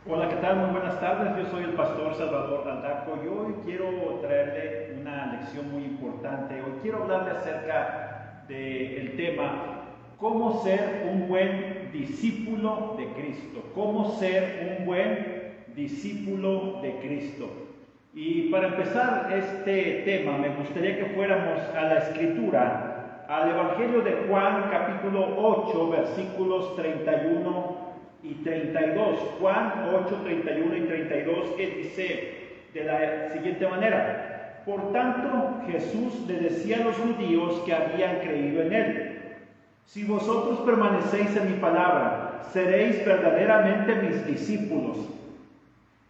Hola, ¿qué tal? Muy buenas tardes. Yo soy el pastor Salvador Aldaco y hoy quiero traerle una lección muy importante. Hoy quiero hablarle acerca del tema cómo ser un buen discípulo de Cristo. Cómo ser un buen discípulo de Cristo. Y para empezar este tema me gustaría que fuéramos a la Escritura, al Evangelio de Juan capítulo 8 versículos 31 y 32. Juan 8, 31 y 32, que dice de la siguiente manera: por tanto, Jesús le decía a los judíos que habían creído en él: si vosotros permanecéis en mi palabra, seréis verdaderamente mis discípulos,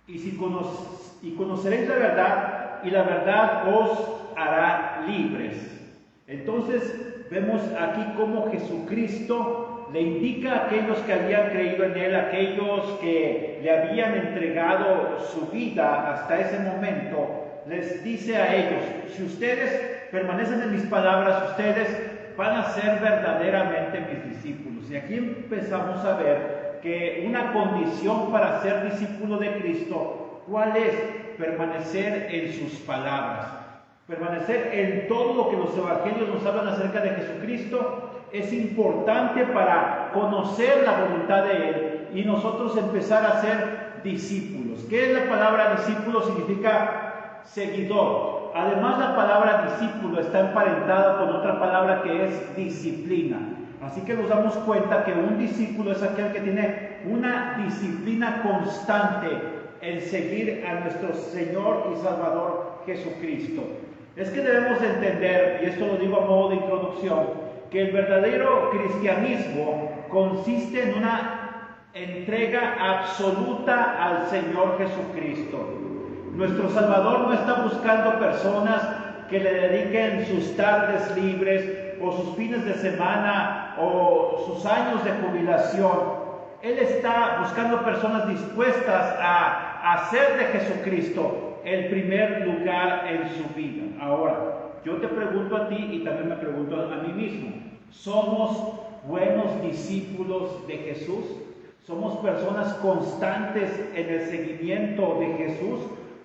y conoceréis la verdad, y la verdad os hará libres. Entonces vemos aquí cómo Jesucristo le indica a aquellos que habían creído en él, aquellos que le habían entregado su vida hasta ese momento, les dice a ellos: si ustedes permanecen en mis palabras, ustedes van a ser verdaderamente mis discípulos. Y aquí empezamos a ver que una condición para ser discípulo de Cristo, ¿cuál es? Permanecer en sus palabras. Permanecer en todo lo que los evangelios nos hablan acerca de Jesucristo es importante para conocer la voluntad de Él y nosotros empezar a ser discípulos. ¿Qué es la palabra discípulo? Significa seguidor. Además, la palabra discípulo está emparentada con otra palabra que es disciplina. Así que nos damos cuenta que un discípulo es aquel que tiene una disciplina constante en seguir a nuestro Señor y Salvador Jesucristo. Es que debemos entender, y esto lo digo a modo de introducción, que el verdadero cristianismo consiste en una entrega absoluta al Señor Jesucristo. Nuestro Salvador no está buscando personas que le dediquen sus tardes libres o sus fines de semana o sus años de jubilación. Él está buscando personas dispuestas a hacer de Jesucristo el primer lugar en su vida. Ahora, yo te pregunto a ti y también me pregunto a mí mismo: ¿somos buenos discípulos de Jesús? ¿Somos personas constantes en el seguimiento de Jesús?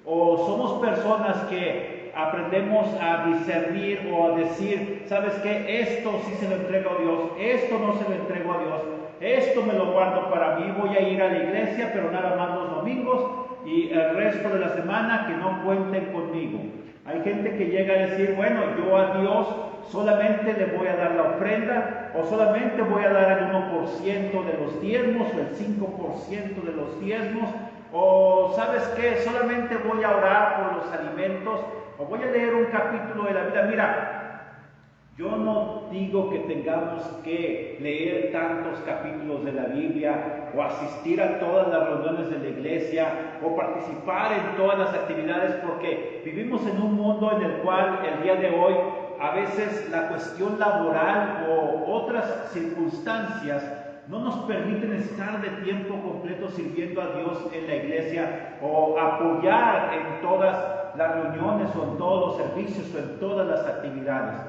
¿O somos personas que aprendemos a discernir o a decir: ¿sabes qué? Esto sí se lo entrego a Dios, esto no se lo entrego a Dios, esto me lo guardo para mí, voy a ir a la iglesia, pero nada más los domingos, y el resto de la semana que no cuenten conmigo? Hay gente que llega a decir: bueno, yo a Dios solamente le voy a dar la ofrenda, o solamente voy a dar el 1% de los diezmos, o el 5% de los diezmos, o ¿sabes qué? Solamente voy a orar por los alimentos, o voy a leer un capítulo de la Biblia. Mira, yo no digo que tengamos que leer tantos capítulos de la Biblia, o asistir a todas las reuniones de la iglesia, o participar en todas las actividades, porque vivimos en un mundo en el cual el día de hoy a veces la cuestión laboral o otras circunstancias no nos permiten estar de tiempo completo sirviendo a Dios en la iglesia, o apoyar en todas las reuniones, o en todos los servicios, o en todas las actividades.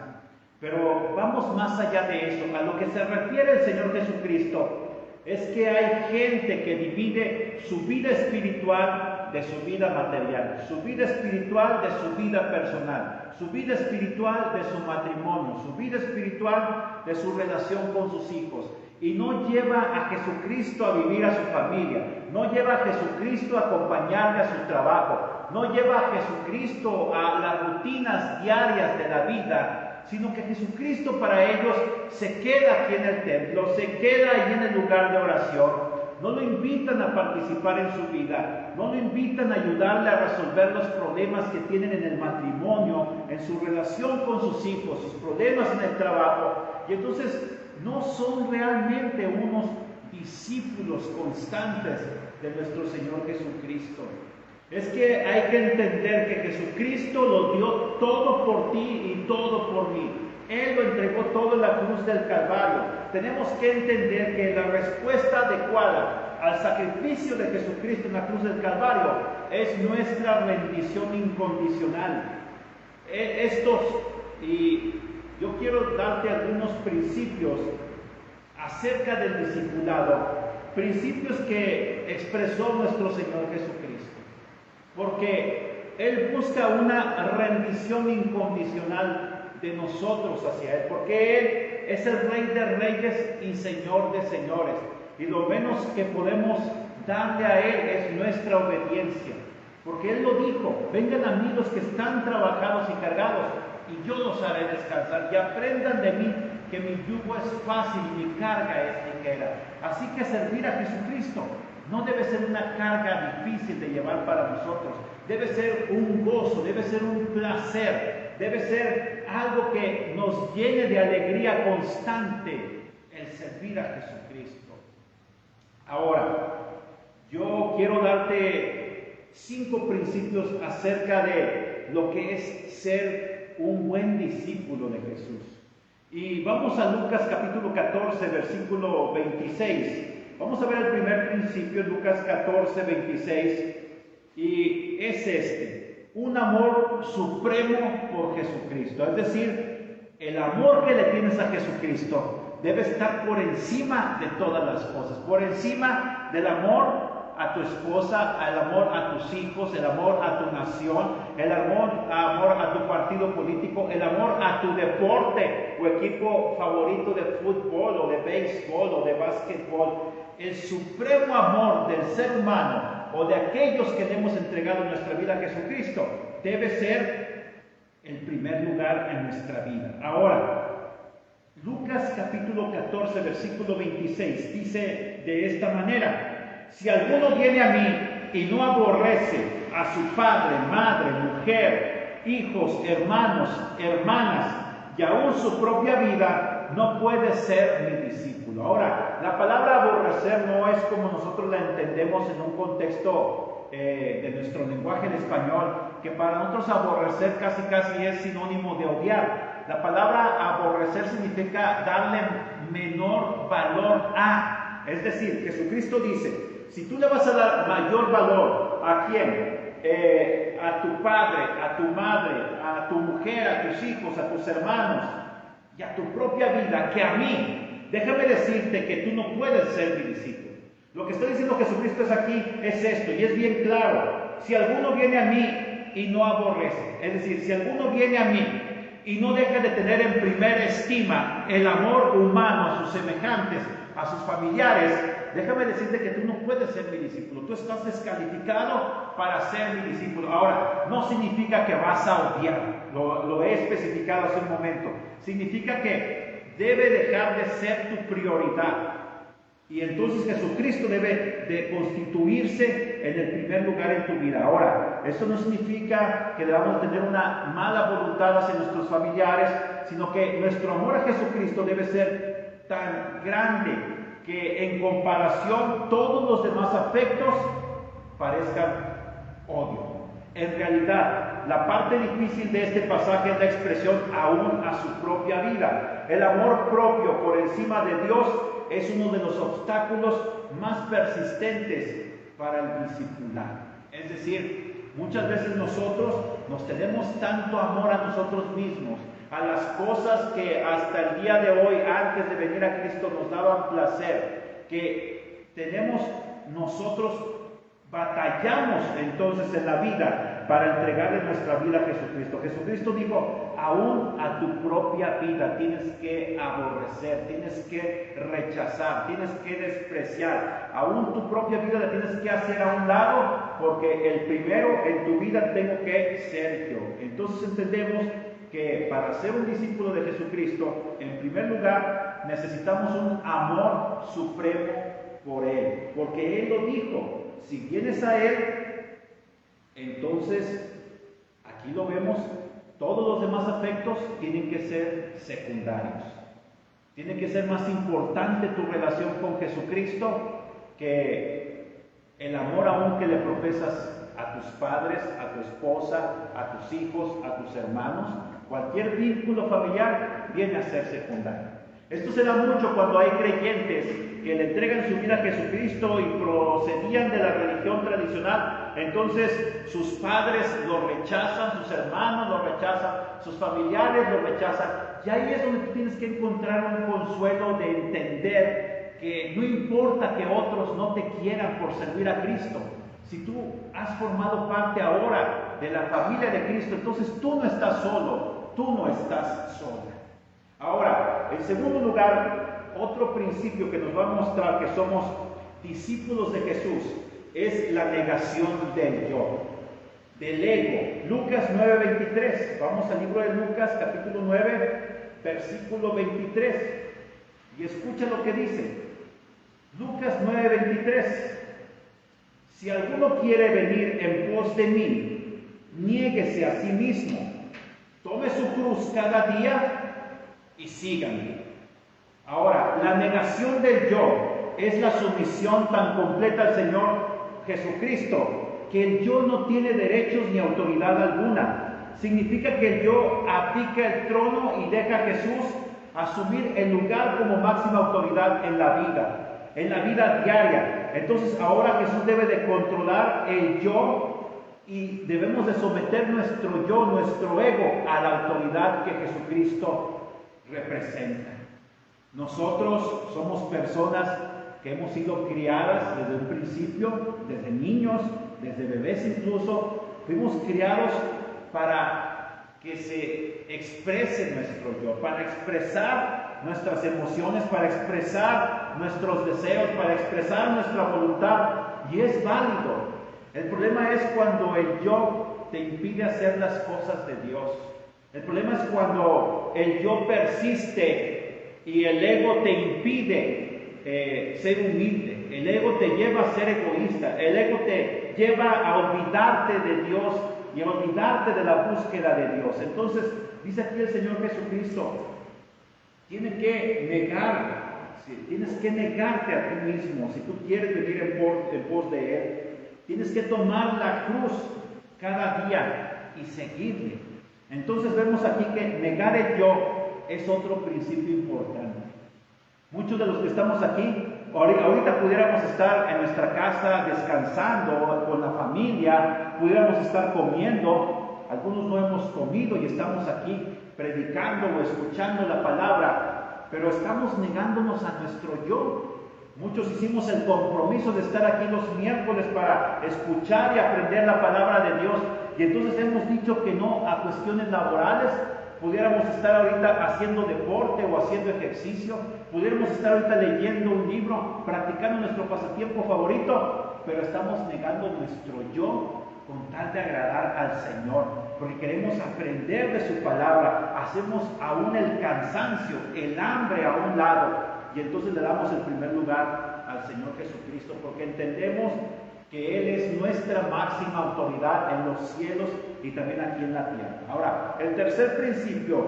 Pero vamos más allá de eso. A lo que se refiere el Señor Jesucristo es que hay gente que divide su vida espiritual de su vida material, su vida espiritual de su vida personal, su vida espiritual de su matrimonio, su vida espiritual de su relación con sus hijos, y no lleva a Jesucristo a vivir a su familia, no lleva a Jesucristo a acompañarle a su trabajo, no lleva a Jesucristo a las rutinas diarias de la vida, sino que Jesucristo para ellos se queda aquí en el templo, se queda ahí en el lugar de oración. No lo invitan a participar en su vida, no lo invitan a ayudarle a resolver los problemas que tienen en el matrimonio, en su relación con sus hijos, sus problemas en el trabajo. Y entonces no son realmente unos discípulos constantes de nuestro Señor Jesucristo. Es que hay que entender que Jesucristo lo dio todo por ti y todo por mí. Él lo entregó todo en la cruz del Calvario. Tenemos que entender que la respuesta adecuada al sacrificio de Jesucristo en la cruz del Calvario es nuestra rendición incondicional. Y yo quiero darte algunos principios acerca del discipulado, principios que expresó nuestro Señor Jesucristo. Porque Él busca una rendición incondicional de nosotros hacia Él, porque Él es el Rey de Reyes y Señor de Señores, y lo menos que podemos darle a Él es nuestra obediencia, porque Él lo dijo: vengan a mí los que están trabajados y cargados, y yo los haré descansar, y aprendan de mí, que mi yugo es fácil y mi carga es ligera. Así que servir a Jesucristo no debe ser una carga difícil de llevar para nosotros, debe ser un gozo, debe ser un placer, debe ser algo que nos llene de alegría constante el servir a Jesucristo. Ahora, yo quiero darte 5 principios acerca de lo que es ser un buen discípulo de Jesús. Y vamos a Lucas capítulo 14, versículo 26. Vamos a ver el primer principio, Lucas 14, 26, y es este: un amor supremo por Jesucristo. Es decir, el amor que le tienes a Jesucristo debe estar por encima de todas las cosas, por encima del amor a tu esposa, el amor a tus hijos, el amor a tu nación, el amor a tu partido político, el amor a tu deporte o equipo favorito de fútbol o de béisbol o de básquetbol. El supremo amor del ser humano o de aquellos que le hemos entregado nuestra vida a Jesucristo debe ser el primer lugar en nuestra vida. Ahora, Lucas capítulo 14, versículo 26 dice de esta manera: si alguno viene a mí y no aborrece a su padre, madre, mujer, hijos, hermanos, hermanas y aún su propia vida, no puede ser mi discípulo. Ahora, la palabra aborrecer no es como nosotros la entendemos en un contexto de nuestro lenguaje en español, que para nosotros aborrecer casi es sinónimo de odiar. La palabra aborrecer significa darle menor valor a. Es decir, Jesucristo dice: si tú le vas a dar mayor valor, ¿a quién? A tu padre, a tu madre, a tu mujer, a tus hijos, a tus hermanos y a tu propia vida que a mí, déjame decirte que tú no puedes ser mi discípulo. Lo que está diciendo Jesucristo es aquí, es esto, y es bien claro: si alguno viene a mí y no aborrece, es decir, si alguno viene a mí y no deja de tener en primera estima el amor humano a sus semejantes, a sus familiares, déjame decirte que tú no puedes ser mi discípulo. Tú estás descalificado para ser mi discípulo. Ahora, no significa que vas a odiar, lo he especificado hace un momento. Significa que debe dejar de ser tu prioridad. Y entonces Jesucristo debe de constituirse en el primer lugar en tu vida. Ahora, esto no significa que debamos tener una mala voluntad hacia nuestros familiares, sino que nuestro amor a Jesucristo debe ser tan grande que en comparación todos los demás afectos parezcan odio. En realidad, la parte difícil de este pasaje es la expresión aún a su propia vida. El amor propio por encima de Dios es uno de los obstáculos más persistentes para el discipulado. Es decir, muchas veces nosotros nos tenemos tanto amor a nosotros mismos, a las cosas que hasta el día de hoy, antes de venir a Cristo, nos daban placer, que nosotros batallamos entonces en la vida para entregarle nuestra vida a Jesucristo. Jesucristo dijo: aún a tu propia vida tienes que aborrecer, tienes que rechazar, tienes que despreciar, aún tu propia vida la tienes que hacer a un lado, porque el primero en tu vida tengo que ser yo. Entonces entendemos que para ser un discípulo de Jesucristo, en primer lugar, necesitamos un amor supremo por Él, porque Él lo dijo: si vienes a Él, entonces, aquí lo vemos, todos los demás afectos tienen que ser secundarios. Tiene que ser más importante tu relación con Jesucristo que el amor aún que le profesas a tus padres, a tu esposa, a tus hijos, a tus hermanos. Cualquier vínculo familiar viene a ser secundario. Esto se da mucho cuando hay creyentes que le entregan su vida a Jesucristo y procedían de la religión tradicional. Entonces sus padres lo rechazan, sus hermanos lo rechazan, sus familiares lo rechazan. Y ahí es donde tú tienes que encontrar un consuelo de entender que no importa que otros no te quieran por servir a Cristo. Si tú has formado parte ahora de la familia de Cristo, entonces tú no estás solo, tú no estás sola. Ahora, en segundo lugar, otro principio que nos va a mostrar que somos discípulos de Jesús es la negación del yo, del ego. Lucas 9:23. Vamos al libro de Lucas, capítulo 9, versículo 23. Y escucha lo que dice. Lucas 9:23. Si alguno quiere venir en pos de mí, niéguese a sí mismo, tome su cruz cada día y síganme. Ahora, la negación del yo es la sumisión tan completa al Señor Jesucristo, que el yo no tiene derechos ni autoridad alguna. Significa que el yo abdica el trono y deja a Jesús asumir el lugar como máxima autoridad en la vida diaria. Entonces ahora Jesús debe de controlar el yo y debemos de someter nuestro yo, nuestro ego, a la autoridad que Jesucristo representa. Nosotros somos personas que hemos sido criadas desde un principio, desde niños, desde bebés incluso, fuimos criados para que se exprese nuestro yo, para expresar nuestras emociones, para expresar nuestros deseos, para expresar nuestra voluntad, y es válido. El problema es cuando el yo te impide hacer las cosas de Dios. El problema es cuando el yo persiste y el ego te impide ser humilde. El ego te lleva a ser egoísta. El ego te lleva a olvidarte de Dios y a olvidarte de la búsqueda de Dios. Entonces, dice aquí el Señor Jesucristo, tienes que negarte a ti mismo. Si tú quieres venir en pos de Él, tienes que tomar la cruz cada día y seguirle. Entonces vemos aquí que negar el yo es otro principio importante. Muchos de los que estamos aquí, ahorita pudiéramos estar en nuestra casa descansando con la familia, pudiéramos estar comiendo, algunos no hemos comido y estamos aquí predicando o escuchando la palabra, pero estamos negándonos a nuestro yo. Muchos hicimos el compromiso de estar aquí los miércoles para escuchar y aprender la palabra de Dios, y entonces hemos dicho que no a cuestiones laborales. Pudiéramos estar ahorita haciendo deporte o haciendo ejercicio, pudiéramos estar ahorita leyendo un libro, practicando nuestro pasatiempo favorito, pero estamos negando nuestro yo con tal de agradar al Señor, porque queremos aprender de su palabra. Hacemos aún el cansancio, el hambre a un lado, y entonces le damos el primer lugar al Señor Jesucristo, porque entendemos que Él es nuestra máxima autoridad en los cielos y también aquí en la tierra. Ahora, el tercer principio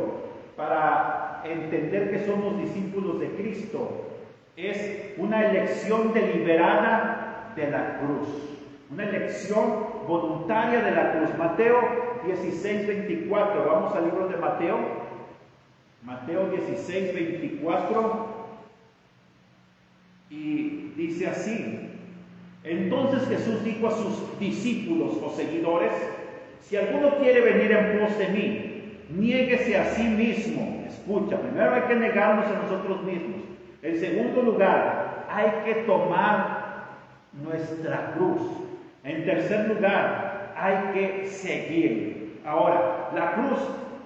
para entender que somos discípulos de Cristo es una elección deliberada de la cruz, una elección voluntaria de la cruz. Mateo 16:24, vamos al libro de Mateo 16:24, y dice así: entonces Jesús dijo a sus discípulos o seguidores: si alguno quiere venir en pos de mí, niéguese a sí mismo. Escucha, primero hay que negarnos a nosotros mismos. En segundo lugar, hay que tomar nuestra cruz. En tercer lugar, hay que seguir. Ahora, la cruz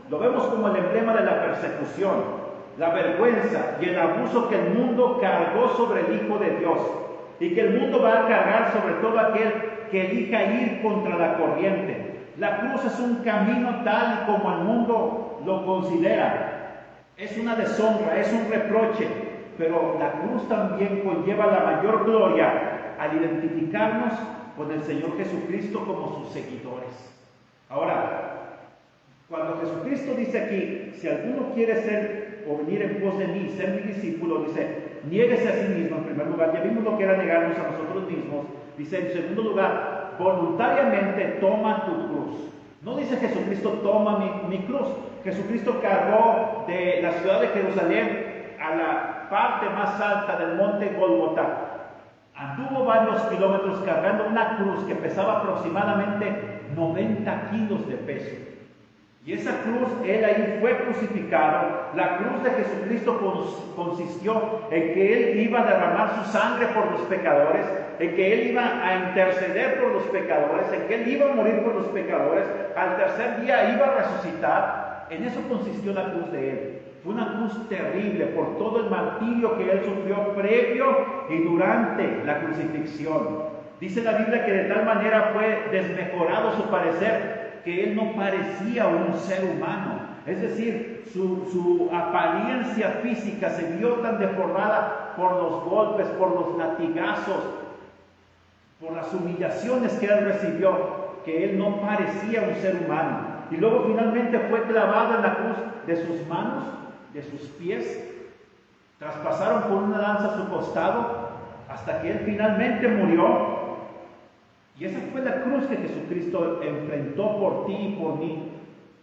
lo vemos como el emblema de la persecución, la vergüenza y el abuso que el mundo cargó sobre el Hijo de Dios, y que el mundo va a cargar sobre todo aquel que elija ir contra la corriente. La cruz es un camino tal y como el mundo lo considera. Es una deshonra, es un reproche, pero la cruz también conlleva la mayor gloria al identificarnos con el Señor Jesucristo como sus seguidores. Ahora, cuando Jesucristo dice aquí: si alguno quiere ser o venir en pos de mí, ser mi discípulo, dice: niéguese a sí mismo. En primer lugar, ya vimos lo que era negarnos a nosotros mismos. Dice en segundo lugar: voluntariamente toma tu cruz. No dice Jesucristo: toma mi cruz. Jesucristo cargó de la ciudad de Jerusalén a la parte más alta del monte Golgota. Anduvo varios kilómetros cargando una cruz que pesaba aproximadamente 90 kilos de peso. Y esa cruz, Él ahí fue crucificado. La cruz de Jesucristo consistió en que Él iba a derramar su sangre por los pecadores, en que Él iba a interceder por los pecadores, en que Él iba a morir por los pecadores, al tercer día iba a resucitar. En eso consistió la cruz de Él. Fue una cruz terrible por todo el martirio que Él sufrió previo y durante la crucifixión. Dice la Biblia que de tal manera fue desmejorado su parecer que Él no parecía un ser humano. Es decir, su apariencia física se vio tan deformada por los golpes, por los latigazos, por las humillaciones que Él recibió, que Él no parecía un ser humano. Y luego finalmente fue clavado en la cruz de sus manos, de sus pies, traspasaron con una lanza su costado, hasta que Él finalmente murió. Y esa fue la cruz que Jesucristo enfrentó por ti y por mí.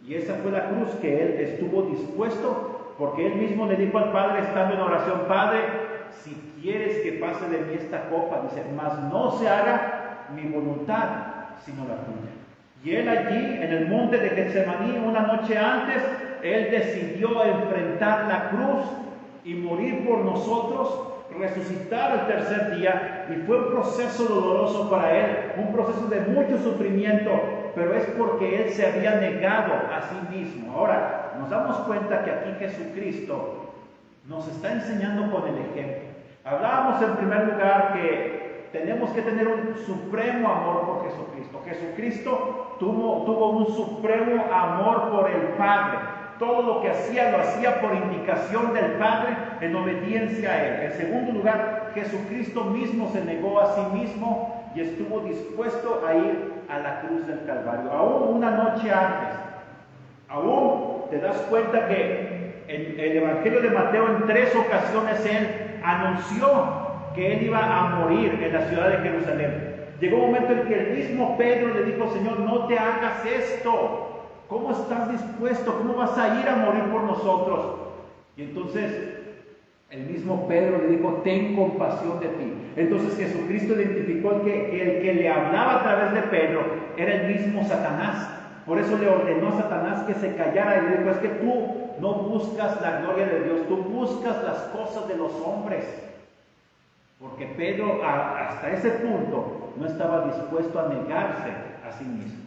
Y esa fue la cruz que Él estuvo dispuesto, porque Él mismo le dijo al Padre, estando en oración: Padre, si quieres que pase de mí esta copa, dice, mas no se haga mi voluntad, sino la tuya. Y Él allí, en el monte de Getsemaní, una noche antes, Él decidió enfrentar la cruz y morir por nosotros, resucitar al tercer día, y fue un proceso doloroso para Él, un proceso de mucho sufrimiento, pero es porque Él se había negado a sí mismo. Ahora, nos damos cuenta que aquí Jesucristo nos está enseñando con el ejemplo. Hablábamos en primer lugar que tenemos que tener un supremo amor por Jesucristo. Jesucristo tuvo un supremo amor por el Padre. Todo lo que hacía, lo hacía por indicación del Padre, en obediencia a Él. En segundo lugar, Jesucristo mismo se negó a sí mismo y estuvo dispuesto a ir a la cruz del Calvario. Aún una noche antes, aún te das cuenta que en el Evangelio de Mateo en 3 ocasiones Él anunció que Él iba a morir en la ciudad de Jerusalén. Llegó un momento en que el mismo Pedro le dijo: Señor, no te hagas esto. ¿Cómo estás dispuesto? ¿Cómo vas a ir a morir por nosotros? Y entonces el mismo Pedro le dijo: ten compasión de ti. Entonces Jesucristo identificó que el que le hablaba a través de Pedro era el mismo Satanás. Por eso le ordenó a Satanás que se callara y le dijo: es que tú no buscas la gloria de Dios, tú buscas las cosas de los hombres. Porque Pedro hasta ese punto no estaba dispuesto a negarse a sí mismo.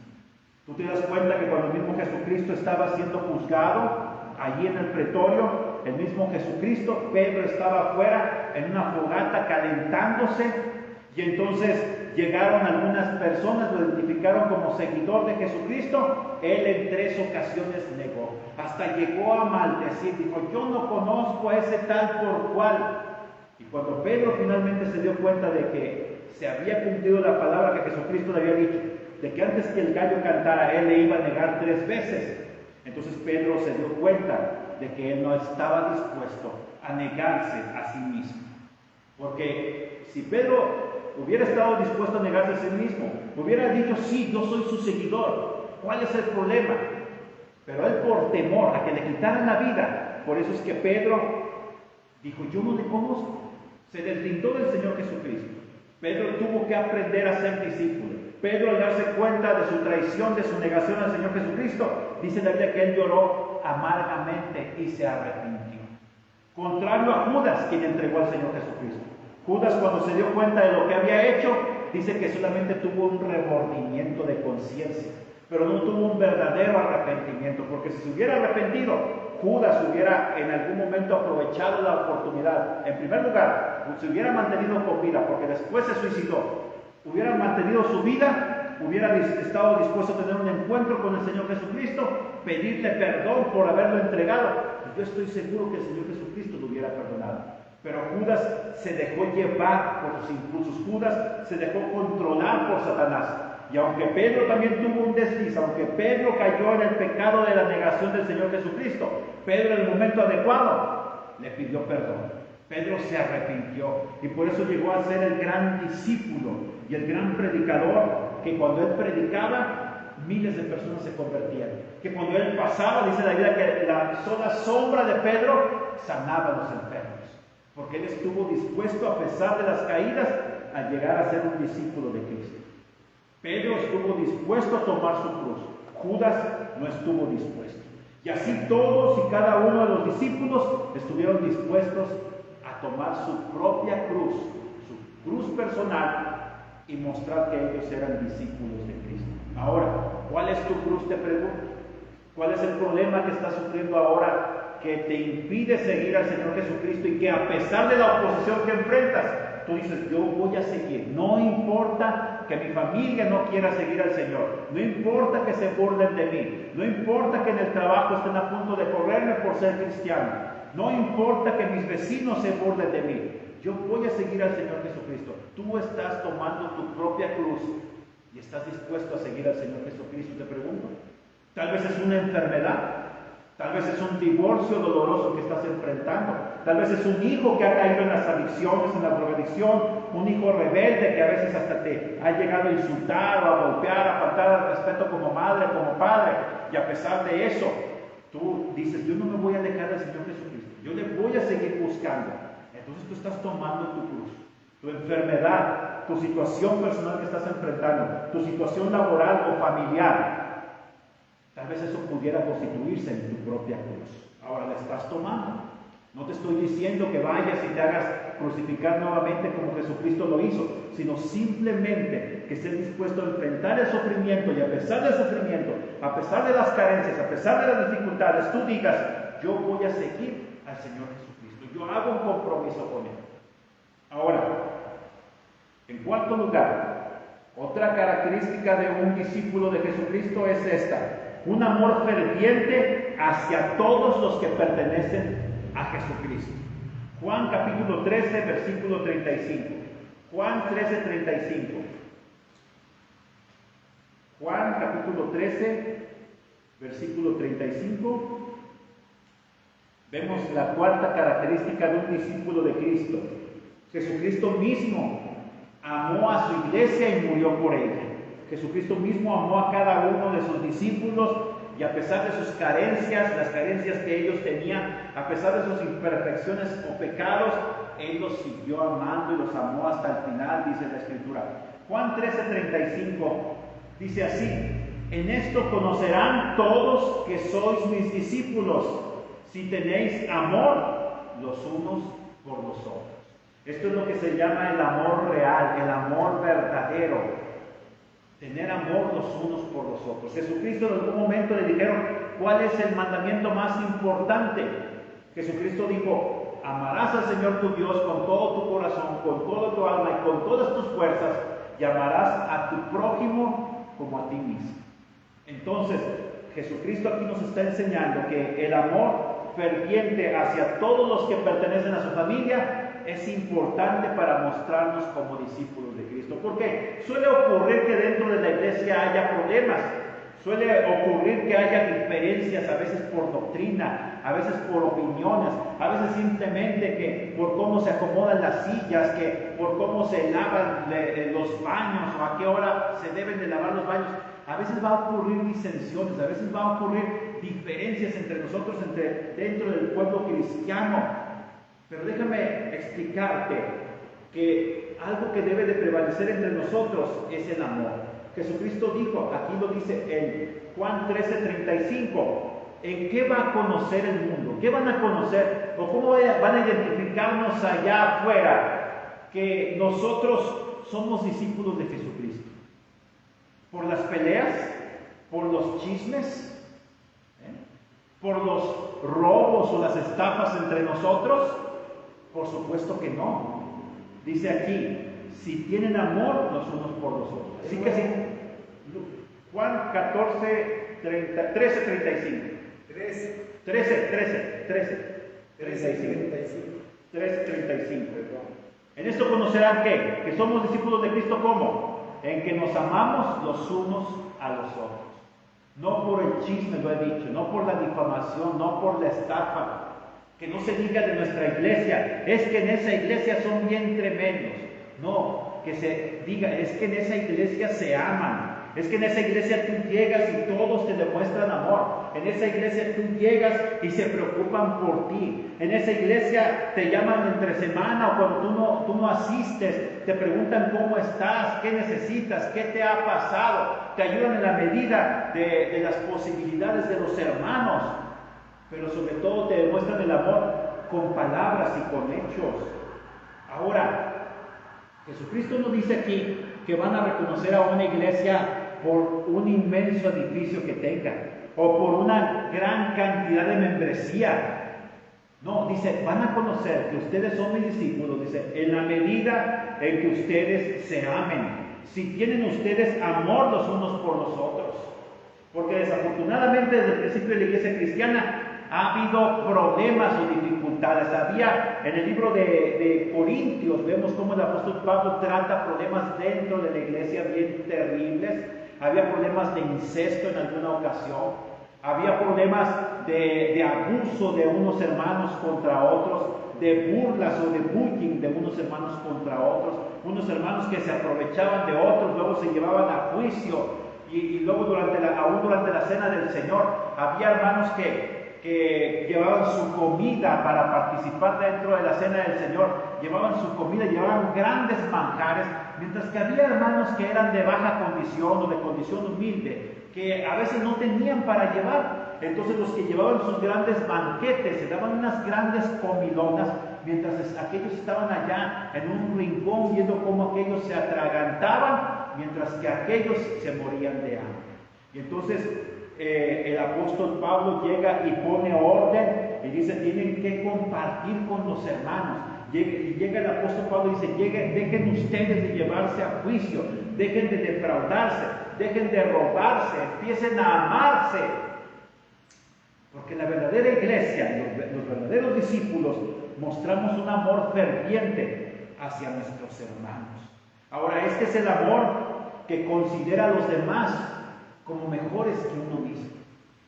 Tú te das cuenta que cuando el mismo Jesucristo estaba siendo juzgado allí en el pretorio, el mismo Jesucristo, Pedro estaba afuera en una fogata calentándose, y entonces llegaron algunas personas, lo identificaron como seguidor de Jesucristo. Él en 3 ocasiones negó, hasta llegó a maldecir, dijo: yo no conozco a ese tal por cual. Y cuando Pedro finalmente se dio cuenta de que se había cumplido la palabra que Jesucristo le había dicho, de que antes que el gallo cantara, Él le iba a negar 3 veces. Entonces Pedro se dio cuenta de que él no estaba dispuesto a negarse a sí mismo. Porque si Pedro hubiera estado dispuesto a negarse a sí mismo, hubiera dicho: sí, yo soy su seguidor, ¿cuál es el problema? Pero él, por temor a que le quitaran la vida, por eso es que Pedro dijo: yo no le conozco. Se deslindó del Señor Jesucristo. Pedro tuvo que aprender a ser discípulo. Pedro, al darse cuenta de su traición, de su negación al Señor Jesucristo, dice la Biblia que él lloró amargamente y se arrepintió. Contrario a Judas, quien entregó al Señor Jesucristo. Judas, cuando se dio cuenta de lo que había hecho, dice que solamente tuvo un remordimiento de conciencia, pero no tuvo un verdadero arrepentimiento, porque si se hubiera arrepentido, Judas hubiera en algún momento aprovechado la oportunidad. En primer lugar, se hubiera mantenido con vida, porque después se suicidó. Hubiera mantenido su vida, hubiera estado dispuesto a tener un encuentro con el Señor Jesucristo, pedirle perdón por haberlo entregado. Y yo estoy seguro que el Señor Jesucristo lo hubiera perdonado. Pero Judas se dejó llevar por sus impulsos, Judas se dejó controlar por Satanás. Y aunque Pedro también tuvo un desliz, aunque Pedro cayó en el pecado de la negación del Señor Jesucristo, Pedro en el momento adecuado le pidió perdón. Pedro se arrepintió y por eso llegó a ser el gran discípulo y el gran predicador, que cuando él predicaba, miles de personas se convertían. Que cuando él pasaba, dice la Biblia que la sola sombra de Pedro sanaba a los enfermos. Porque él estuvo dispuesto, a pesar de las caídas, a llegar a ser un discípulo de Cristo. Pedro estuvo dispuesto a tomar su cruz. Judas no estuvo dispuesto. Y así todos y cada uno de los discípulos estuvieron dispuestos a tomar su propia cruz, su cruz personal, y mostrar que ellos eran discípulos de Cristo. Ahora, ¿cuál es tu cruz? Te pregunto. ¿Cuál es el problema que estás sufriendo ahora que te impide seguir al Señor Jesucristo y que a pesar de la oposición que enfrentas, tú dices, yo voy a seguir? No importa que mi familia no quiera seguir al Señor, no importa que se burlen de mí, no importa que en el trabajo estén a punto de correrme por ser cristiano, no importa que mis vecinos se burlen de mí, yo voy a seguir al Señor Jesucristo. Tú estás tomando tu propia cruz y estás dispuesto a seguir al Señor Jesucristo. Te pregunto, tal vez es una enfermedad, tal vez es un divorcio doloroso que estás enfrentando, tal vez es un hijo que ha caído en las adicciones, en la drogadicción, un hijo rebelde que a veces hasta te ha llegado a insultar o a golpear, a faltar al respeto como madre, como padre, y a pesar de eso, tú dices, yo no me voy a alejar del Señor Jesucristo, yo le voy a seguir buscando. Entonces tú estás tomando tu cruz, tu enfermedad, tu situación personal que estás enfrentando, tu situación laboral o familiar. Tal vez eso pudiera constituirse en tu propia cruz. Ahora la estás tomando. No te estoy diciendo que vayas y te hagas crucificar nuevamente como Jesucristo lo hizo, sino simplemente que estés dispuesto a enfrentar el sufrimiento y a pesar del sufrimiento, a pesar de las carencias, a pesar de las dificultades, tú digas, yo voy a seguir al Señor Jesucristo. Yo hago un compromiso con Él. Ahora, en cuarto lugar, otra característica de un discípulo de Jesucristo es esta: un amor ferviente hacia todos los que pertenecen a Jesucristo. Juan capítulo 13, versículo 35. Juan 13, 35. Juan capítulo 13, versículo 35. Vemos la cuarta característica de un discípulo de Cristo. Jesucristo mismo amó a su iglesia y murió por ella. Jesucristo mismo amó a cada uno de sus discípulos y a pesar de sus carencias, las carencias que ellos tenían, a pesar de sus imperfecciones o pecados, Él los siguió amando y los amó hasta el final, dice la Escritura. Juan 13:35 dice así: en esto conocerán todos que sois mis discípulos, si tenéis amor los unos por los otros. Esto es lo que se llama el amor real, el amor verdadero. Tener amor los unos por los otros. Jesucristo en algún momento le dijeron, ¿cuál es el mandamiento más importante? Jesucristo dijo, amarás al Señor tu Dios con todo tu corazón, con toda tu alma y con todas tus fuerzas, y amarás a tu prójimo como a ti mismo. Entonces, Jesucristo aquí nos está enseñando que el amor ferviente hacia todos los que pertenecen a su familia es importante para mostrarnos como discípulos de Cristo. Porque suele ocurrir que dentro de la iglesia haya problemas, suele ocurrir que haya diferencias, a veces por doctrina, a veces por opiniones, a veces simplemente que por cómo se acomodan las sillas, que por cómo se lavan los baños o a qué hora se deben de lavar los baños. A veces va a ocurrir disensiones, a veces va a ocurrir diferencias entre nosotros, dentro del pueblo cristiano. Pero déjame explicarte que algo que debe de prevalecer entre nosotros es el amor. Jesucristo dijo, aquí lo dice en Juan 13:35, ¿en qué va a conocer el mundo? ¿Qué van a conocer? ¿O cómo van a identificarnos allá afuera que nosotros somos discípulos de Jesucristo? ¿Por las peleas? ¿Por los chismes? ¿Por los robos o las estafas entre nosotros? Por supuesto que no. Dice aquí, si tienen amor los unos por los otros. Así que sí. Juan 13:35. 13:35. En esto conocerán que somos discípulos de Cristo, ¿cómo? En que nos amamos los unos a los otros. No por el chisme, lo he dicho, no por la difamación, no por la estafa. Que no se diga de nuestra iglesia, es que en esa iglesia son bien tremendos. No, que se diga, es que en esa iglesia se aman, Es que en esa iglesia tú llegas y todos te demuestran amor. En esa iglesia tú llegas y se preocupan por ti. En esa iglesia te llaman entre semana o cuando tú no asistes, te preguntan cómo estás, qué necesitas, qué te ha pasado. Te ayudan en la medida de las posibilidades de los hermanos. Pero sobre todo te demuestran el amor con palabras y con hechos. Ahora, Jesucristo nos dice aquí que van a reconocer a una iglesia por un inmenso edificio que tenga o por una gran cantidad de membresía. No, dice, van a conocer que ustedes son mis discípulos, dice, en la medida en que ustedes se amen. Si tienen ustedes amor los unos por los otros. Porque desafortunadamente desde el principio de la iglesia cristiana ha habido problemas o dificultades. Había en el libro de Corintios, vemos cómo el apóstol Pablo trata problemas dentro de la iglesia bien terribles. Había problemas de incesto en alguna ocasión. Había problemas de abuso de unos hermanos contra otros, de burlas o de bullying de unos hermanos contra otros, unos hermanos que se aprovechaban de otros, luego se llevaban a juicio. Y luego aún durante la cena del Señor, había hermanos que llevaban su comida para participar dentro de la cena del Señor, llevaban su comida, llevaban grandes manjares, mientras que había hermanos que eran de baja condición o de condición humilde, que a veces no tenían para llevar. Entonces los que llevaban sus grandes banquetes, se daban unas grandes comilonas, mientras aquellos estaban allá en un rincón viendo cómo aquellos se atragantaban, mientras que aquellos se morían de hambre. Y entonces el apóstol Pablo llega y pone orden y dice, tienen que compartir con los hermanos. Y llega el apóstol Pablo y dice, dejen ustedes de llevarse a juicio, dejen de defraudarse, dejen de robarse, empiecen a amarse. Porque la verdadera iglesia, los verdaderos discípulos, mostramos un amor ferviente hacia nuestros hermanos. Ahora, este es el amor que considera a los demás como mejores que uno mismo.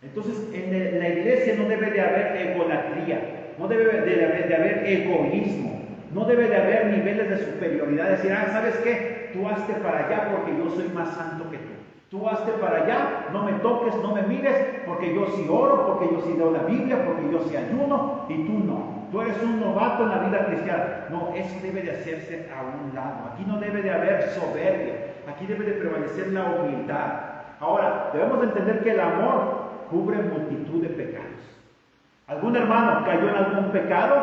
Entonces, en la iglesia no debe de haber egolatría, no debe de haber egoísmo, no debe de haber niveles de superioridad, decir, ¿sabes qué? Tú hazte para allá porque yo soy más santo que tú. Tú hazte para allá, no me toques, no me mires, porque yo sí oro, porque yo sí leo la Biblia, porque yo sí ayuno, y tú no. Tú eres un novato en la vida cristiana. No, eso debe de hacerse a un lado. Aquí no debe de haber soberbia, aquí debe de prevalecer la humildad. Ahora, debemos de entender que el amor cubre multitud de pecados. ¿Algún hermano cayó en algún pecado?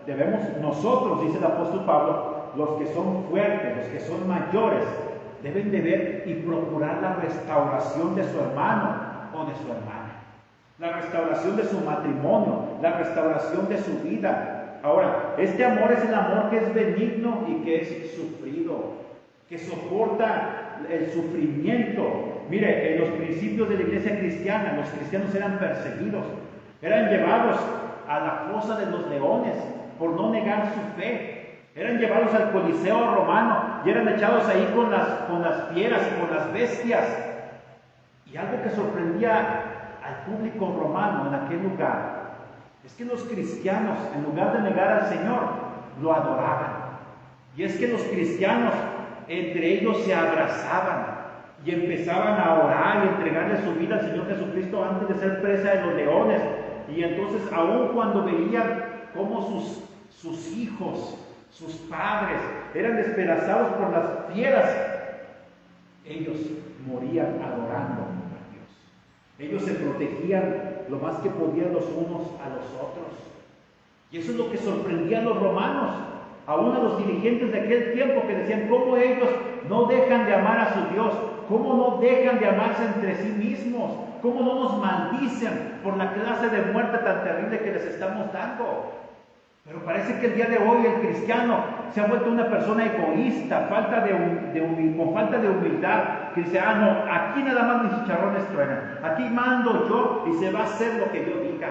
Debemos nosotros, dice el apóstol Pablo, los que son fuertes, los que son mayores, deben de ver y procurar la restauración de su hermano o de su hermana. La restauración de su matrimonio, la restauración de su vida. Ahora, este amor es el amor que es benigno y que es sufrido, que soporta el sufrimiento. Mire, en los principios de la iglesia cristiana, los cristianos eran perseguidos, eran llevados a la fosa de los leones por no negar su fe. Eran llevados al Coliseo romano y eran echados ahí con las fieras, con las bestias. Y algo que sorprendía al público romano en aquel lugar es que los cristianos, en lugar de negar al Señor, lo adoraban. Y es que los cristianos entre ellos se abrazaban y empezaban a orar y entregarle su vida al Señor Jesucristo antes de ser presa de los leones. Y entonces, aun cuando veían cómo sus hijos, sus padres eran despedazados por las fieras, ellos morían adorando a Dios. Ellos se protegían lo más que podían los unos a los otros. Y eso es lo que sorprendía a los romanos, aún a los dirigentes de aquel tiempo, que decían cómo ellos no dejan de amar a su Dios, cómo no dejan de amarse entre sí mismos, cómo no nos maldicen por la clase de muerte tan terrible que les estamos dando. Pero parece que el día de hoy el cristiano se ha vuelto una persona egoísta, con falta de humildad, que dice, no, aquí nada más mis chicharrones truenan, aquí mando yo y se va a hacer lo que yo diga.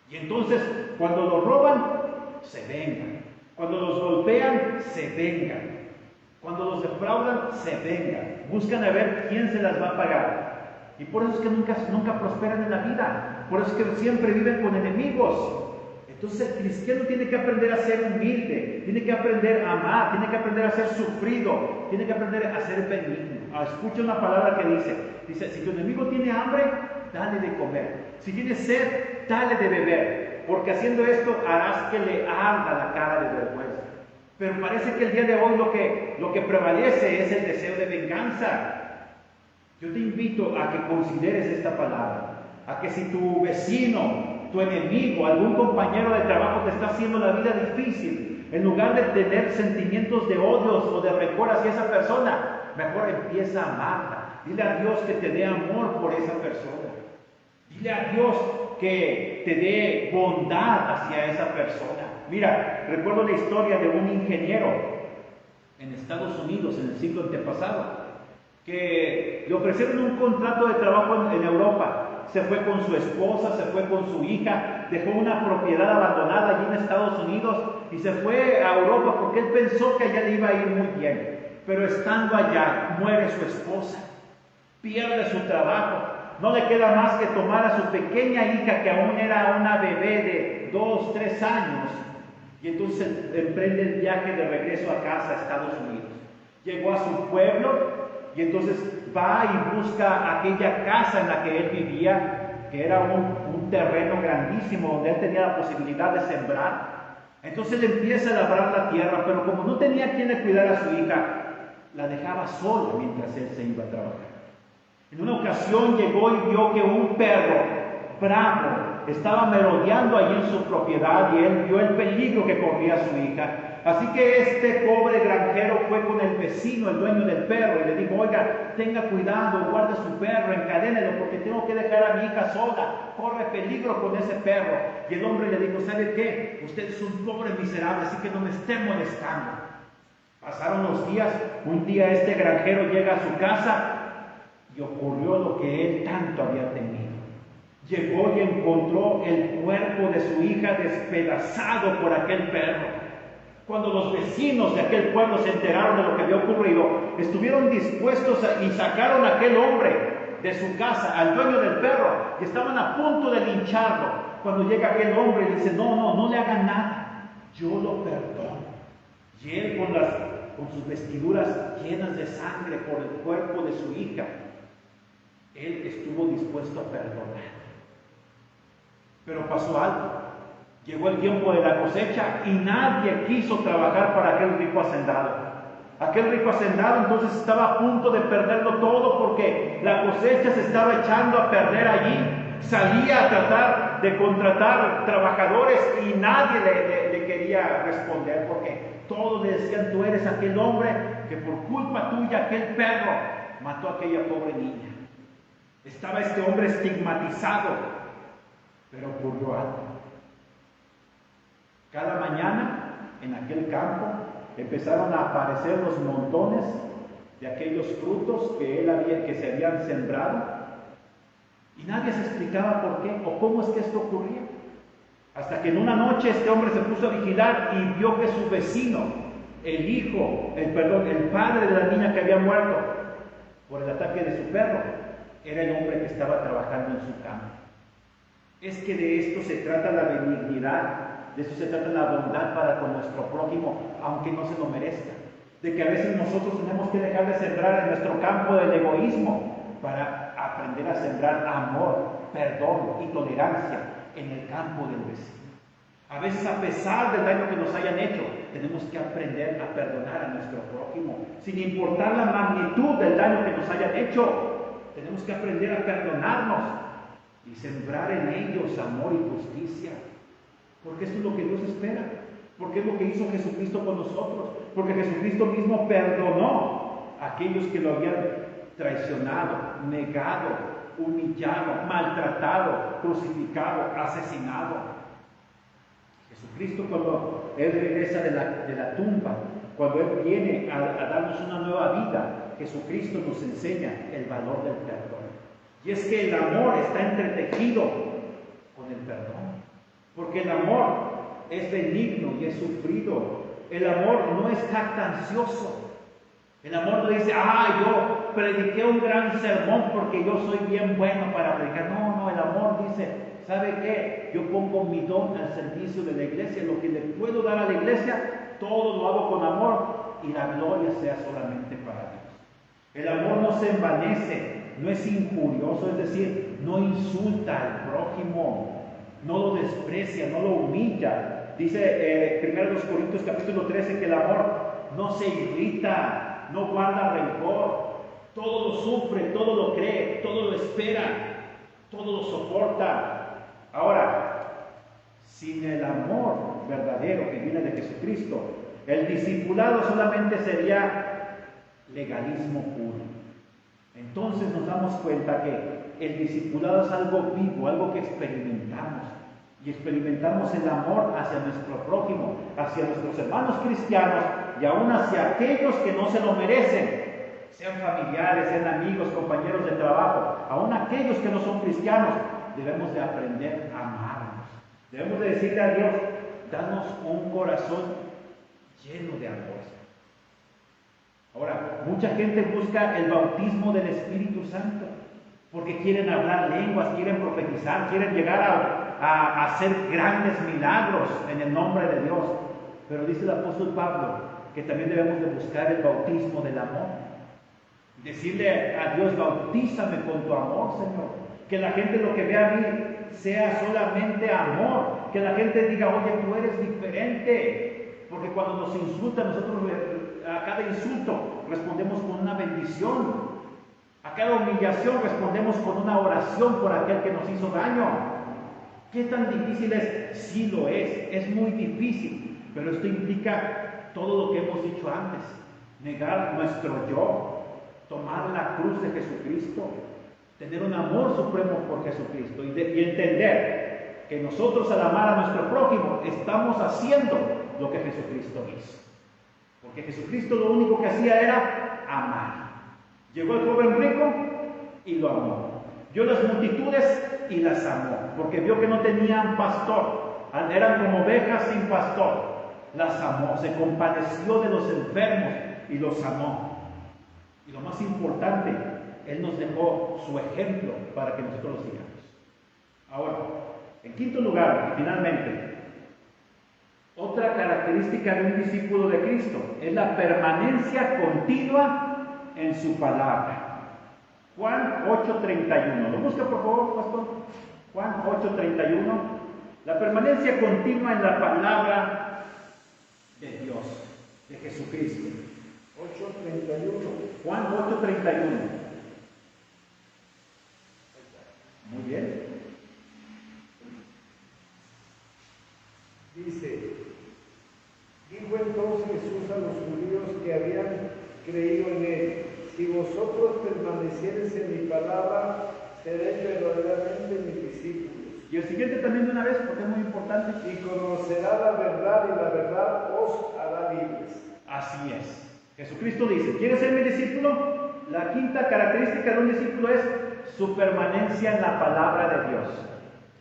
Y entonces, cuando los roban, se vengan. Cuando los golpean, se vengan. Cuando los defraudan, se vengan. Buscan a ver quién se las va a pagar. Y por eso es que nunca prosperan en la vida. Por eso es que siempre viven con enemigos. Entonces el cristiano tiene que aprender a ser humilde, tiene que aprender a amar, tiene que aprender a ser sufrido, tiene que aprender a ser benigno. Escucha una palabra que dice, si tu enemigo tiene hambre, dale de comer. Si tiene sed, dale de beber, porque haciendo esto harás que le arda la cara de vergüenza. Pero parece que el día de hoy lo que prevalece es el deseo de venganza. Yo te invito a que consideres esta palabra, a que si tu vecino, tu enemigo, algún compañero de trabajo te está haciendo la vida difícil, en lugar de tener sentimientos de odios o de rencor hacia esa persona, mejor empieza a amarla. Dile a Dios que te dé amor por esa persona. Dile a Dios que te dé bondad hacia esa persona. Mira, recuerdo la historia de un ingeniero en Estados Unidos en el siglo antepasado, que le ofrecieron un contrato de trabajo en Europa. Se fue con su esposa, se fue con su hija, dejó una propiedad abandonada allí en Estados Unidos y se fue a Europa porque él pensó que allá le iba a ir muy bien. Pero estando allá, muere su esposa, pierde su trabajo, no le queda más que tomar a su pequeña hija, que aún era una bebé de 2, 3 años, y entonces emprende el viaje de regreso a casa, a Estados Unidos. Llegó a su pueblo y entonces va y busca aquella casa en la que él vivía, que era un terreno grandísimo donde él tenía la posibilidad de sembrar. Entonces él empieza a labrar la tierra, pero como no tenía quien le cuidara a su hija, la dejaba sola mientras él se iba a trabajar. En una ocasión llegó y vio que un perro bravo estaba merodeando allí en su propiedad y él vio el peligro que corría su hija. Así que este pobre granjero fue con el vecino, el dueño del perro, y le dijo: oiga, tenga cuidado, guarde su perro, encadénelo, porque tengo que dejar a mi hija sola, corre peligro con ese perro. Y el hombre le dijo: ¿sabe qué? Usted es un pobre miserable, así que no me esté molestando. Pasaron los días, un día este granjero llega a su casa y ocurrió lo que él tanto había temido. Llegó y encontró el cuerpo de su hija despedazado por aquel perro. Cuando los vecinos de aquel pueblo se enteraron de lo que había ocurrido, estuvieron dispuestos y sacaron a aquel hombre de su casa, al dueño del perro, y estaban a punto de lincharlo. Cuando llega aquel hombre y dice: no le hagan nada, yo lo perdono. Y él con sus vestiduras llenas de sangre por el cuerpo de su hija, él estuvo dispuesto a perdonar. Pero pasó algo. Llegó el tiempo de la cosecha y nadie quiso trabajar para aquel rico hacendado. Aquel rico hacendado entonces estaba a punto de perderlo todo porque la cosecha se estaba echando a perder allí. Salía a tratar de contratar trabajadores y nadie le quería responder, porque todos le decían: tú eres aquel hombre que por culpa tuya aquel perro mató a aquella pobre niña. Estaba este hombre estigmatizado, pero ocurrió algo. Cada mañana en aquel campo empezaron a aparecer los montones de aquellos frutos que se habían sembrado, y nadie se explicaba por qué o cómo es que esto ocurría. Hasta que en una noche este hombre se puso a vigilar y vio que su vecino, el padre de la niña que había muerto por el ataque de su perro, era el hombre que estaba trabajando en su campo. Es que de esto se trata la benignidad. De eso se trata la bondad para con nuestro prójimo, aunque no se lo merezca. De que a veces nosotros tenemos que dejar de sembrar en nuestro campo del egoísmo para aprender a sembrar amor, perdón y tolerancia en el campo del vecino. A veces, a pesar del daño que nos hayan hecho, tenemos que aprender a perdonar a nuestro prójimo, sin importar la magnitud del daño que nos hayan hecho. Tenemos que aprender a perdonarnos y sembrar en ellos amor y justicia. Porque eso es lo que Dios espera, porque es lo que hizo Jesucristo con nosotros, porque Jesucristo mismo perdonó a aquellos que lo habían traicionado, negado, humillado, maltratado, crucificado, asesinado. Jesucristo, cuando Él regresa de la tumba, cuando Él viene a darnos una nueva vida, Jesucristo nos enseña el valor del perdón. Y es que el amor está entretejido con el perdón. Porque el amor es benigno y es sufrido. El amor no es jactancioso. El amor no dice: yo prediqué un gran sermón porque yo soy bien bueno para predicar. No, el amor dice: ¿sabe qué? Yo pongo mi don al servicio de la iglesia, lo que le puedo dar a la iglesia, todo lo hago con amor y la gloria sea solamente para Dios. El amor no se envanece, no es injurioso, es decir, no insulta al prójimo, no lo desprecia, no lo humilla. Dice 1 Corintios capítulo 13 que el amor no se irrita, no guarda rencor, todo lo sufre, todo lo cree, todo lo espera, todo lo soporta. Ahora, sin el amor verdadero que viene de Jesucristo, el discipulado solamente sería legalismo puro. Entonces nos damos cuenta que el discipulado es algo vivo, algo que experimentamos. Y experimentamos el amor hacia nuestro prójimo, hacia nuestros hermanos cristianos y aún hacia aquellos que no se lo merecen, sean familiares, sean amigos, compañeros de trabajo, aún aquellos que no son cristianos. Debemos de aprender a amarnos. Debemos de decirle a Dios, danos un corazón lleno de amor. Ahora, mucha gente busca el bautismo del Espíritu Santo porque quieren hablar lenguas, quieren profetizar, quieren llegar a hacer grandes milagros en el nombre de Dios. Pero dice el apóstol Pablo que también debemos de buscar el bautismo del amor. Decirle a Dios, bautízame con tu amor, Señor. Que la gente lo que vea a mí sea solamente amor. Que la gente diga, oye, tú eres diferente. Porque cuando nos insultan, nosotros a cada insulto respondemos con una bendición. A cada humillación respondemos con una oración por aquel que nos hizo daño. ¿Qué tan difícil es? Sí lo es muy difícil. Pero esto implica todo lo que hemos dicho antes. Negar nuestro yo, tomar la cruz de Jesucristo, tener un amor supremo por Jesucristo y entender que nosotros al amar a nuestro prójimo estamos haciendo lo que Jesucristo hizo. Porque Jesucristo lo único que hacía era amar. Llegó el joven rico y lo amó. Vio las multitudes y las amó, porque vio que no tenían pastor, eran como ovejas sin pastor. Las amó, se compadeció de los enfermos y los amó. Y lo más importante, Él nos dejó su ejemplo para que nosotros lo sigamos. Ahora, en quinto lugar, finalmente, otra característica de un discípulo de Cristo es la permanencia continua en su palabra. Juan 8:31. ¿Lo busca por favor, pastor? Juan 8:31. La permanencia continua en la palabra de Dios, de Jesucristo. 8:31. Juan 8:31. Muy bien. Dice, dijo entonces Jesús a los judíos que habían creído en él, si vosotros permaneciereis en mi palabra, seréis verdaderamente mis discípulos. Y el siguiente también de una vez, porque es muy importante. Y conocerá la verdad, y la verdad os hará libres. Así es. Jesucristo dice, ¿quieres ser mi discípulo? La quinta característica de un discípulo es su permanencia en la palabra de Dios.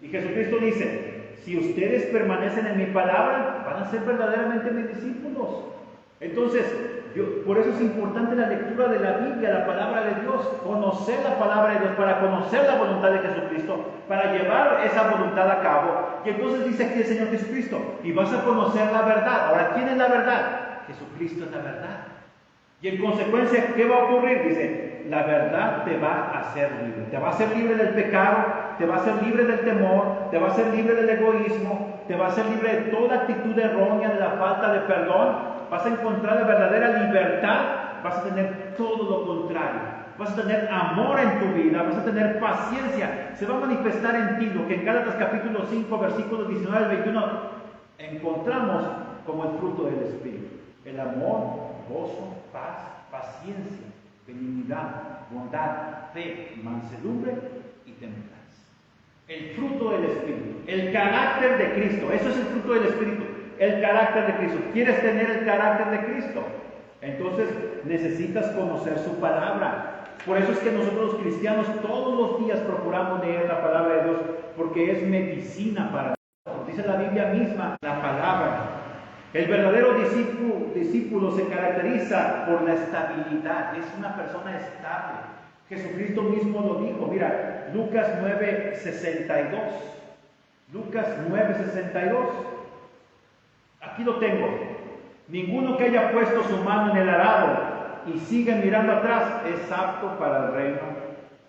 Y Jesucristo dice, si ustedes permanecen en mi palabra, van a ser verdaderamente mis discípulos. Entonces, por eso es importante la lectura de la Biblia, la palabra de Dios, conocer la palabra de Dios para conocer la voluntad de Jesucristo, para llevar esa voluntad a cabo. Y entonces dice aquí el Señor Jesucristo, y vas a conocer la verdad. Ahora, ¿quién es la verdad? Jesucristo es la verdad. Y en consecuencia, ¿qué va a ocurrir? Dice, la verdad te va a hacer libre. Te va a hacer libre del pecado, te va a hacer libre del temor, te va a hacer libre del egoísmo, te va a hacer libre de toda actitud errónea, de la falta de perdón. Vas a encontrar la verdadera libertad, vas a tener todo lo contrario. Vas a tener amor en tu vida, vas a tener paciencia. Se va a manifestar en ti lo que en Gálatas capítulo 5, versículos 19 al 21 encontramos como el fruto del Espíritu. El amor, gozo, paz, paciencia, benignidad, bondad, fe, mansedumbre y templanza. El fruto del Espíritu, el carácter de Cristo, eso es el fruto del Espíritu, el carácter de Cristo. ¿Quieres tener el carácter de Cristo? Entonces necesitas conocer su palabra. Por eso es que nosotros los cristianos todos los días procuramos leer la palabra de Dios, porque es medicina para nosotros. Dice la Biblia misma, la palabra. El verdadero discípulo se caracteriza por la estabilidad, es una persona estable. Jesucristo mismo lo dijo, mira, Lucas 9:62. Lucas 9:62. Aquí lo tengo. Ninguno que haya puesto su mano en el arado y sigue mirando atrás es apto para el reino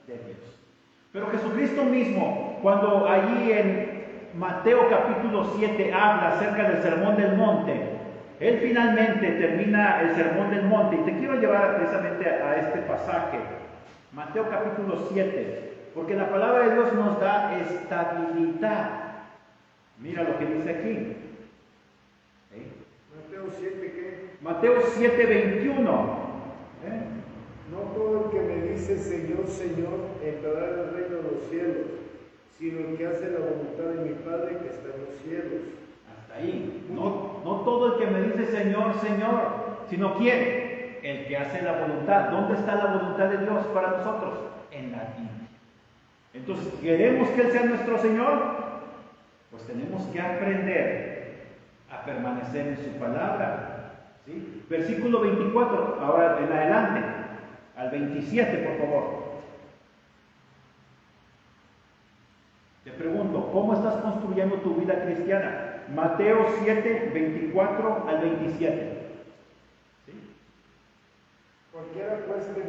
de Dios. Pero Jesucristo mismo, cuando allí en Mateo capítulo 7 habla acerca del Sermón del Monte, Él finalmente termina el Sermón del Monte, y te quiero llevar precisamente a este pasaje, Mateo capítulo 7, porque la palabra de Dios nos da estabilidad. Mira lo que dice aquí. ¿Sí? Mateo 7, ¿qué? Mateo 7:21. No todo el que me dice Señor, Señor, entrará en el reino de los cielos, sino el que hace la voluntad de mi Padre que está en los cielos. Hasta ahí. No todo el que me dice Señor, Señor, sino ¿quién? El que hace la voluntad. ¿Dónde está la voluntad de Dios para nosotros? En la Biblia. Entonces, ¿queremos que Él sea nuestro Señor? Pues tenemos que aprender a permanecer en su palabra. ¿Sí? Versículo 24, ahora en adelante, al 27, por favor. Te pregunto, ¿cómo estás construyendo tu vida cristiana? Mateo 7, 24 al 27. ¿Sí? Cualquiera pues que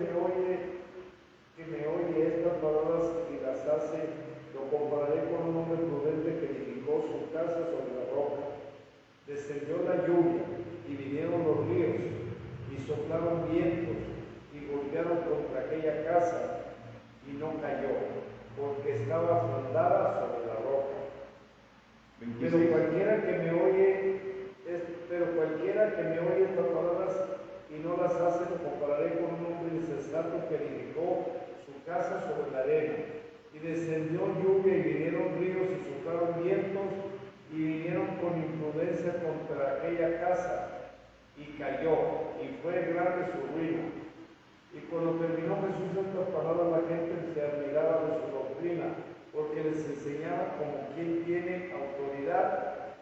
me oye estas palabras y las hace, lo compararé con un hombre prudente que edificó su casa sobre la roca. Descendió la lluvia y vinieron los ríos y soplaron vientos y golpearon contra aquella casa y no cayó, porque estaba fundada sobre la roca. 26. Pero cualquiera que me oye estas palabras y no las hace, lo compararé con un hombre insensato que edificó su casa sobre la arena. Y descendió lluvia y vinieron ríos y soplaron vientos y vinieron con imprudencia contra aquella casa y cayó, y fue grande su ruina. Y cuando terminó Jesús estas palabras, la gente se admiraba de su doctrina, porque les enseñaba como quien tiene autoridad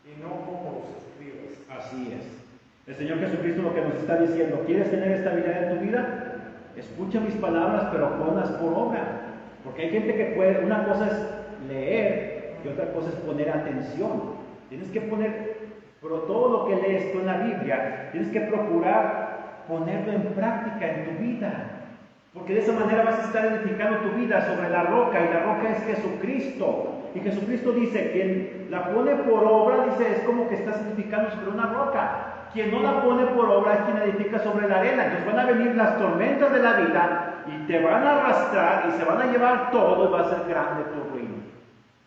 y no como los escribas. Así es. El Señor Jesucristo lo que nos está diciendo: ¿quieres tener estabilidad en tu vida? Escucha mis palabras, pero ponlas por obra. Porque hay gente que puede, una cosa es leer y otra cosa es poner atención. Tienes que poner, pero todo lo que lees tú en la Biblia, tienes que procurar ponerlo en práctica en tu vida. Porque de esa manera vas a estar edificando tu vida sobre la roca, y la roca es Jesucristo. Y Jesucristo dice: quien la pone por obra, dice, es como que estás edificando sobre una roca. Quien no la pone por obra es quien edifica sobre la arena. Entonces van a venir las tormentas de la vida y te van a arrastrar y se van a llevar todo, y va a ser grande tu ruina.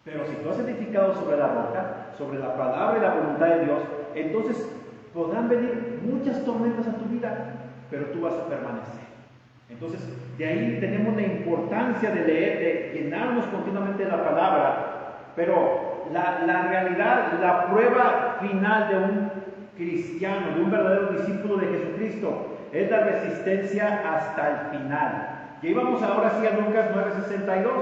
Pero si tú has edificado sobre la roca, sobre la palabra y la voluntad de Dios, entonces podrán venir muchas tormentas a tu vida, pero tú vas a permanecer. Entonces, de ahí tenemos la importancia de leer, de llenarnos continuamente de la palabra. Pero la realidad, la prueba final de un cristiano, de un verdadero discípulo de Jesucristo, es la resistencia hasta el final. Ya íbamos ahora sí a Lucas 9:62.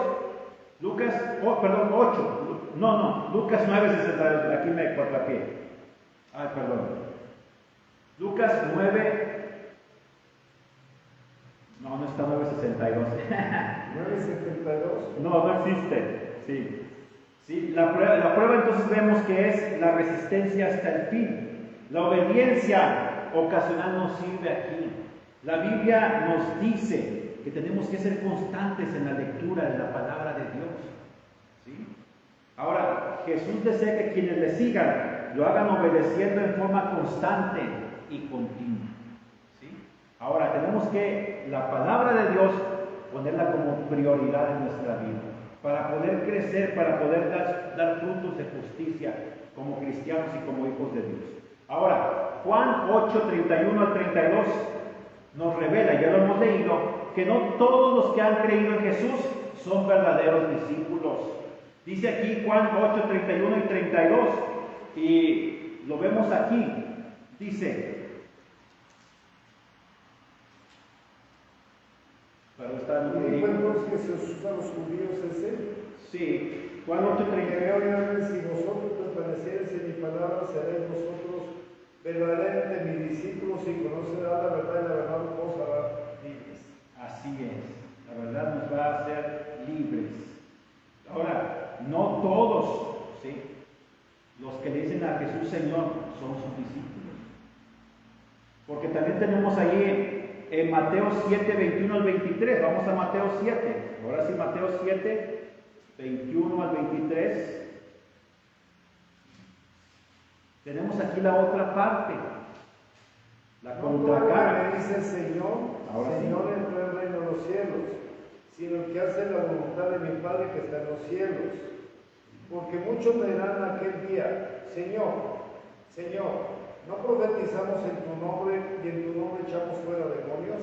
Lucas 8. Lucas 9:62. Aquí me cuatrapié. Ay, perdón. Lucas 9. No está 9:62. ¿9:72? No existe. Sí. Sí, la prueba entonces vemos que es la resistencia hasta el fin. La obediencia ocasional nos sirve aquí. La Biblia nos dice que tenemos que ser constantes en la lectura de la palabra de Dios. ¿Sí? Ahora, Jesús desea que quienes le sigan lo hagan obedeciendo en forma constante y continua. ¿Sí? Ahora, tenemos que la palabra de Dios ponerla como prioridad en nuestra vida, para poder crecer, para poder dar frutos de justicia como cristianos y como hijos de Dios. Ahora, Juan 8:31 al 32 nos revela, ya lo hemos leído, que no todos los que han creído en Jesús son verdaderos discípulos. Dice aquí Juan 8:31 y 32, y lo vemos aquí. Dice, pero está en ¿y entonces que se usa a los judíos ese? Sí, Juan 8:31. Que veo ya, si vosotros permaneciereis en mi palabra, seréis vosotros verdaderamente mis discípulos, y conocerán la verdad, y la verdad os hará libres. Así es, la verdad nos va a hacer libres. Ahora, no todos Jesús Señor son sus discípulos. Porque también tenemos ahí en Mateo 7, 21 al 23. Vamos a Mateo 7. Ahora sí, Mateo 7, 21 al 23. Tenemos aquí la otra parte, la contracara. Me dice el Señor, Ahora Señor, sí. entró el reino de los cielos, sino el que hace la voluntad de mi Padre que está en los cielos. Porque muchos me dirán aquel día, Señor, Señor, ¿no profetizamos en tu nombre y en tu nombre echamos fuera demonios?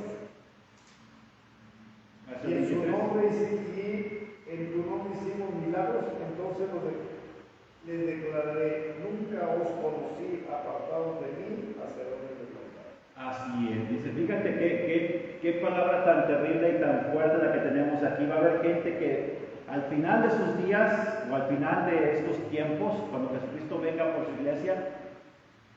Y en tu nombre hicimos milagros. Entonces les declararé, nunca os conocí, apartados de mí, hacedores de maldad. Así es, dice, fíjate qué palabra tan terrible y tan fuerte la que tenemos aquí. Va a haber gente que al final de sus días o al final de estos tiempos, cuando Jesucristo venga por su iglesia,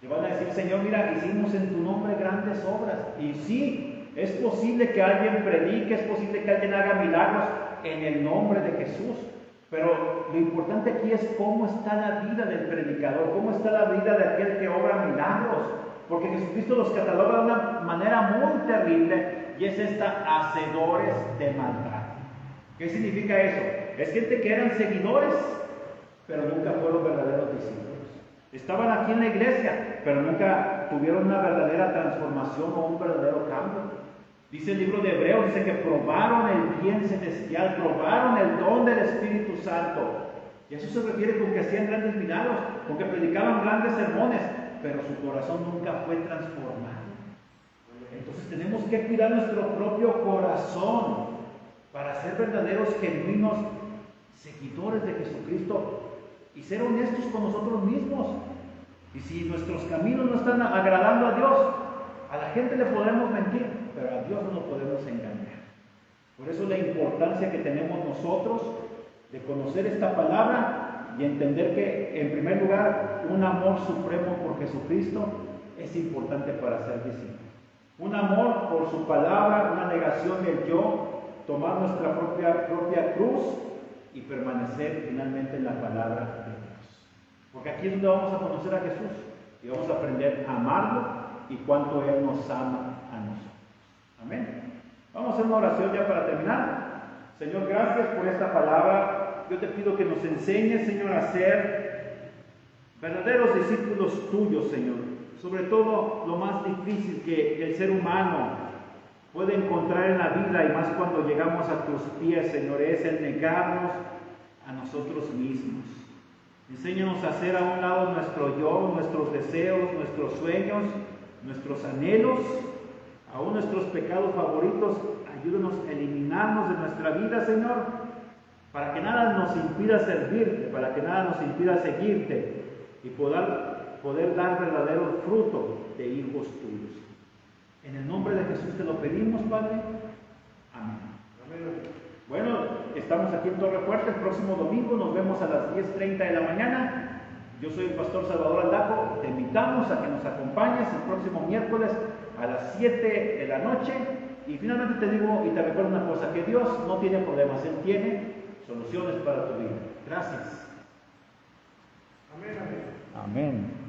le van a decir, Señor, mira, hicimos en tu nombre grandes obras. Y sí, es posible que alguien predique, es posible que alguien haga milagros en el nombre de Jesús. Pero lo importante aquí es cómo está la vida del predicador, cómo está la vida de aquel que obra milagros. Porque Jesucristo los cataloga de una manera muy terrible y es esta: hacedores de maldad. ¿Qué significa eso? Es gente que eran seguidores, pero nunca fueron verdaderos discípulos. Estaban aquí en la iglesia, pero nunca tuvieron una verdadera transformación o un verdadero cambio. Dice el libro de Hebreos, dice que probaron el bien celestial, probaron el don del Espíritu Santo. Y a eso se refiere con que hacían grandes milagros, con que predicaban grandes sermones, pero su corazón nunca fue transformado. Entonces tenemos que cuidar nuestro propio corazón para ser verdaderos, genuinos seguidores de Jesucristo y ser honestos con nosotros mismos. Y si nuestros caminos no están agradando a Dios, a la gente le podremos mentir, pero a Dios no lo podemos engañar. Por eso la importancia que tenemos nosotros de conocer esta palabra y entender que, en primer lugar, un amor supremo por Jesucristo es importante para ser discípulo. Un amor por su palabra, una negación del yo, tomar nuestra propia cruz y permanecer finalmente en la palabra de Dios. Porque aquí es donde vamos a conocer a Jesús y vamos a aprender a amarlo y cuánto Él nos ama a nosotros. Amén. Vamos a hacer una oración ya para terminar. Señor, gracias por esta palabra. Yo te pido que nos enseñes, Señor, a ser verdaderos discípulos tuyos, Señor. Sobre todo lo más difícil que el ser humano puede encontrar en la vida, y más cuando llegamos a tus pies, Señor, es el negarnos a nosotros mismos. Enséñanos a hacer a un lado nuestro yo, nuestros deseos, nuestros sueños, nuestros anhelos, aún nuestros pecados favoritos. Ayúdanos a eliminarnos de nuestra vida, Señor, para que nada nos impida servirte, para que nada nos impida seguirte y poder dar verdadero fruto de hijos tuyos. En el nombre de Jesús te lo pedimos, Padre. Amén. Amén. Bueno, estamos aquí en Torre Fuerte el próximo domingo. Nos vemos a las 10:30 de la mañana. Yo soy el pastor Salvador Aldaco. Te invitamos a que nos acompañes el próximo miércoles a las 7 de la noche. Y finalmente te digo y te recuerdo una cosa, que Dios no tiene problemas, Él tiene soluciones para tu vida. Gracias. Amén, amén. Amén.